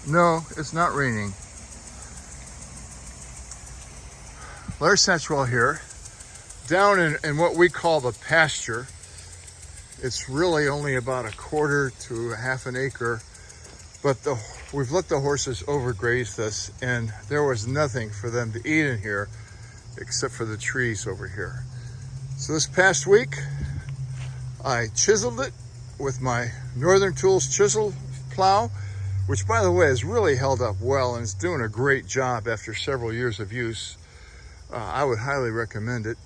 No, it's not raining. Larry Satchwell here, down in what we call the pasture. It's really only about a quarter to a half an acre, but we've let the horses overgraze this, and there was nothing for them to eat in here except for the trees over here. So this past week, I chiseled it with my Northern Tools chisel plow, which by the way has really held up well and is doing a great job after several years of use. I would highly recommend it.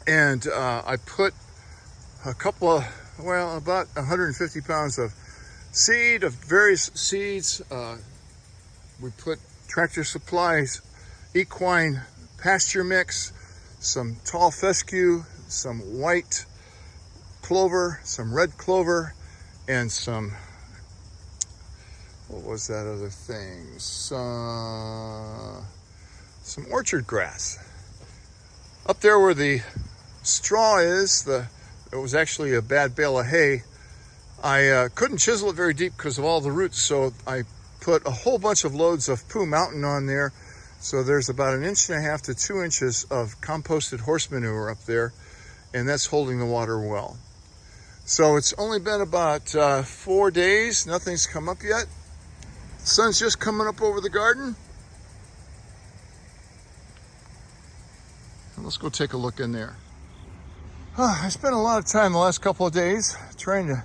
And I put a couple of, well, about 150 pounds of seed, of various seeds. We put Tractor Supply's equine pasture mix, some tall fescue, some white clover, some red clover, and some, what was that other thing? Some orchard grass. Up there where the straw is, it was actually a bad bale of hay. I couldn't chisel it very deep because of all the roots, so I put a whole bunch of loads of Pooh Mountain on there. So there's about 1.5 inches to 2 inches of composted horse manure up there, and that's holding the water well. So it's only been about 4 days. Nothing's come up yet. The sun's just coming up over the garden. Let's go take a look in there. I spent a lot of time the last couple of days trying to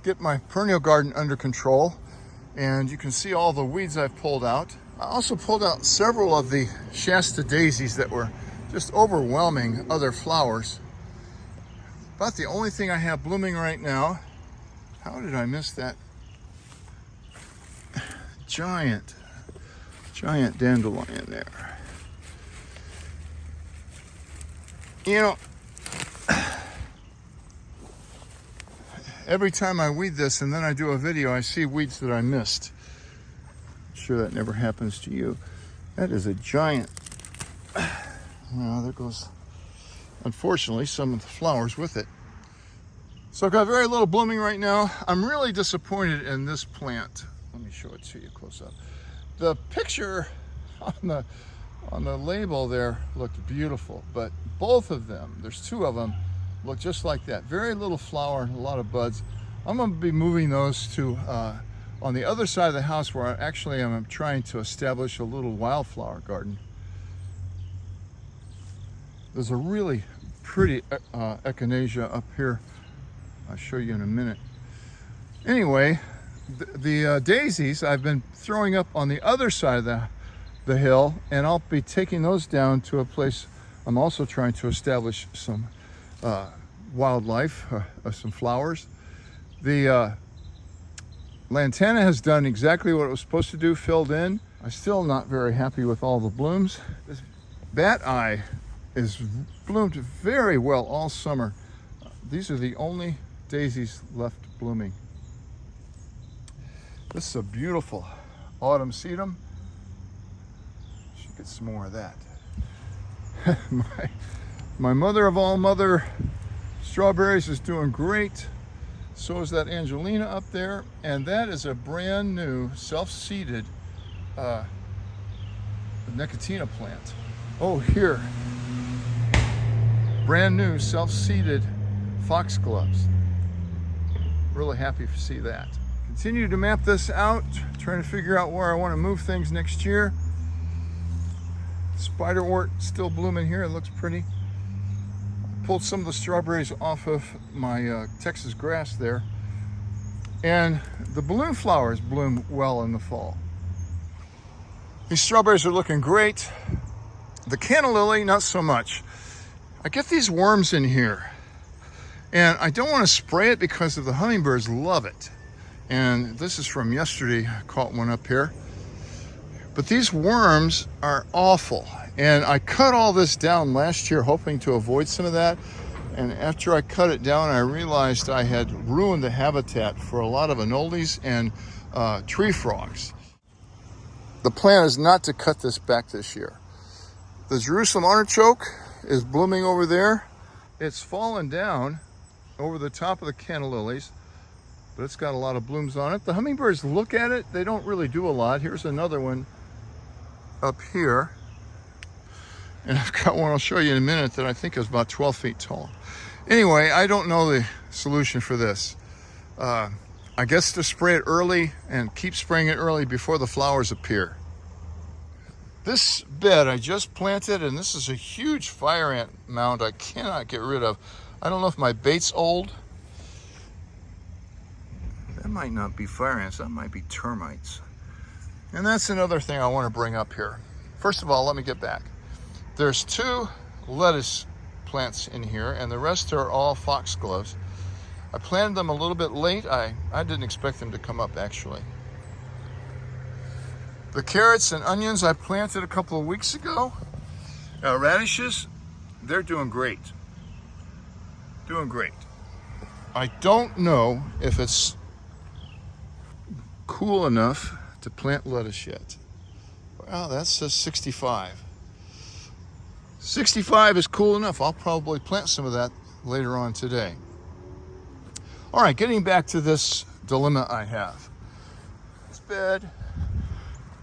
get my perennial garden under control, and you can see all the weeds I've pulled out. I also pulled out several of the Shasta daisies that were just overwhelming other flowers. About the only thing I have blooming right now. How did I miss that giant dandelion there? You know, every time I weed this and then I do a video, I see weeds that I missed. I'm sure that never happens to you. That is a giant. Well, there goes, unfortunately, some of the flowers with it. So I've got very little blooming right now. I'm really disappointed in this plant. Let me show it to you close up. The picture on the label there looked beautiful, but both of them, there's 2 of them, look just like that. Very little flower and a lot of buds. I'm going to be moving those to on the other side of the house, where I'm trying to establish a little wildflower garden. There's a really pretty echinacea up here. I'll show you in a minute. Anyway, the daisies I've been throwing up on the other side of the hill, and I'll be taking those down to a place. I'm also trying to establish some wildlife, some flowers. The lantana has done exactly what it was supposed to do, filled in. I'm still not very happy with all the blooms. This bat eye is bloomed very well all summer. These are the only daisies left blooming. This is a beautiful autumn sedum. Should get some more of that. my mother of all mother strawberries is doing great. So is that Angelina up there, and that is a brand new self-seeded Nicotina plant. Oh, here, brand new self-seeded foxgloves. Really happy to see that. Continue to map this out, trying to figure out where I want to move things next year. Spiderwort still blooming here, it looks pretty. Pulled some of the strawberries off of my Texas grass there. And the balloon flowers bloom well in the fall. These strawberries are looking great. The canna lily, not so much. I get these worms in here, and I don't want to spray it because of the hummingbirds love it. And this is from yesterday, I caught one up here. But these worms are awful. And I cut all this down last year hoping to avoid some of that. And after I cut it down, I realized I had ruined the habitat for a lot of anoles and tree frogs. The plan is not to cut this back this year. The Jerusalem artichoke is blooming over there. It's fallen down over the top of the canna lilies. but it's got a lot of blooms on it. The hummingbirds look at it. They don't really do a lot. Here's another one up here. And I've got one I'll show you in a minute that I think is about 12 feet tall. Anyway, I don't know the solution for this. I guess to spray it early and keep spraying it early before the flowers appear. This bed I just planted, and this is a huge fire ant mound I cannot get rid of. I don't know if my bait's old. That might not be fire ants, that might be termites. And that's another thing I want to bring up here. First of all, let me get back. There's 2 lettuce plants in here, and the rest are all foxgloves. I planted them a little bit late. I didn't expect them to come up, actually. The carrots and onions I planted a couple of weeks ago. Radishes, they're doing great. Doing great. I don't know if it's cool enough to plant lettuce yet. Well, that says 65. 65 is cool enough. I'll probably plant some of that later on today. All right, getting back to this dilemma I have. This bed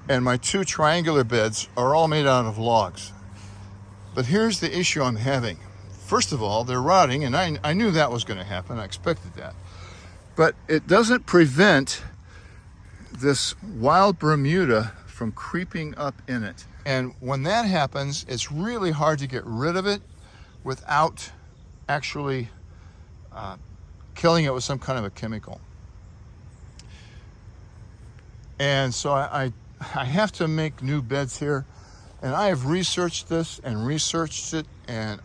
and my 2 triangular beds are all made out of logs. But here's the issue I'm having. First of all, they're rotting, and I knew that was going to happen. I expected that. But it doesn't prevent this wild Bermuda from creeping up in it. And when that happens, it's really hard to get rid of it without actually killing it with some kind of a chemical. And so I have to make new beds here. And I have researched this and researched it, and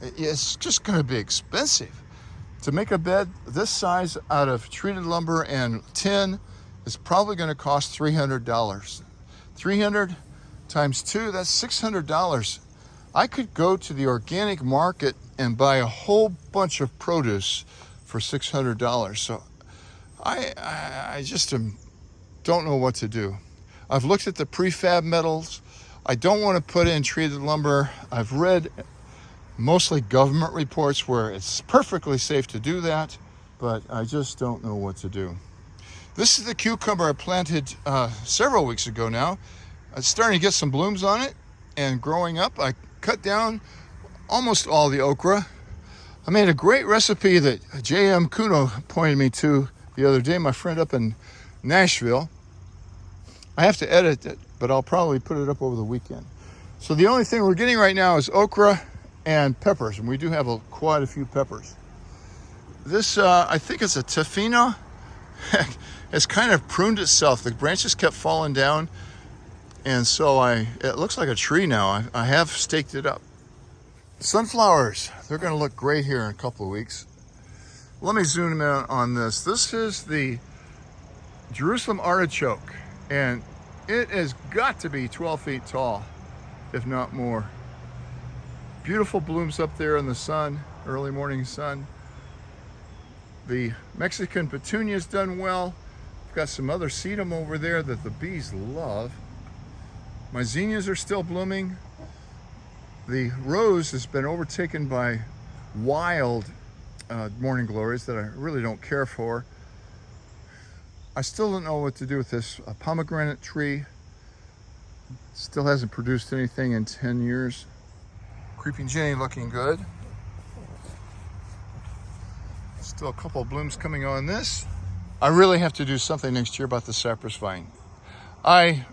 it's just going to be expensive. To make a bed this size out of treated lumber and tin is probably going to cost $300. 300 times 2, that's $600. I could go to the organic market and buy a whole bunch of produce for $600. So I just don't know what to do. I've looked at the prefab metals. I don't want to put in treated lumber. I've read mostly government reports where it's perfectly safe to do that, but I just don't know what to do. This is the cucumber I planted several weeks ago now. It's starting to get some blooms on it and growing up. I cut down almost all the okra. I made a great recipe that J.M. Kuno pointed me to the other day, my friend up in Nashville. I have to edit it, but I'll probably put it up over the weekend. So the only thing we're getting right now is okra and peppers, and we do have quite a few peppers. This, I think it's a tafina. It's kind of pruned itself. The branches kept falling down, and so it looks like a tree now. I have staked it up. Sunflowers, they're going to look great here in a couple of weeks. Let me zoom in on this. This is the Jerusalem artichoke, and it has got to be 12 feet tall, if not more. Beautiful blooms up there in the sun, early morning sun. The Mexican petunia's done well. I've got some other sedum over there that the bees love. My zinnias are still blooming. The rose has been overtaken by wild morning glories that I really don't care for. I still don't know what to do with this pomegranate tree. Still hasn't produced anything in 10 years. Creeping Jenny looking good. Still a couple of blooms coming on this. I really have to do something next year about the cypress vine. I'm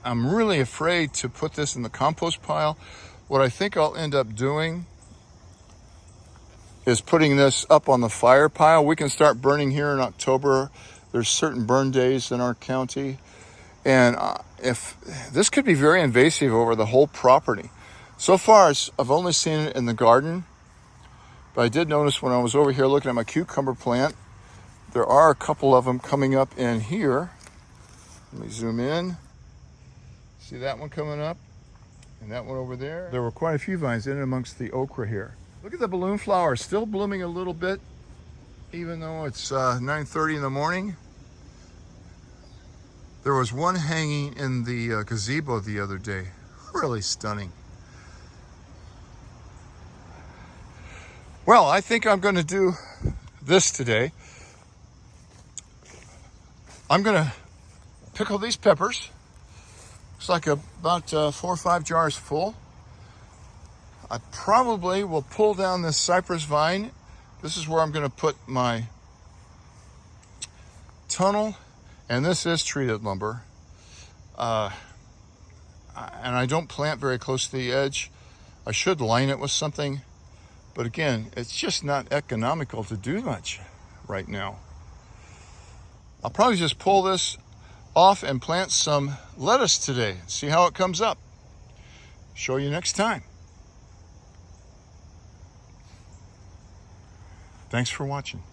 really afraid to put this in the compost pile. What I think I'll end up doing is putting this up on the fire pile. We can start burning here in October. There's certain burn days in our county. And if this could be very invasive over the whole property. So far, I've only seen it in the garden. But I did notice when I was over here looking at my cucumber plant, there are a couple of them coming up in here. Let me zoom in. See that one coming up? And that one over there. There were quite a few vines in amongst the okra here. Look at the balloon flowers, still blooming a little bit, even though it's 9:30 in the morning. There was one hanging in the gazebo the other day. Really stunning. Well, I think I'm going to do this today. I'm going to pickle these peppers. It's like about 4 or 5 jars full. I probably will pull down this cypress vine. This is where I'm going to put my tunnel, and this is treated lumber. And I don't plant very close to the edge. I should line it with something, but again, it's just not economical to do much right now. I'll probably just pull this off and plant some lettuce today. See how it comes up. Show you next time. Thanks for watching.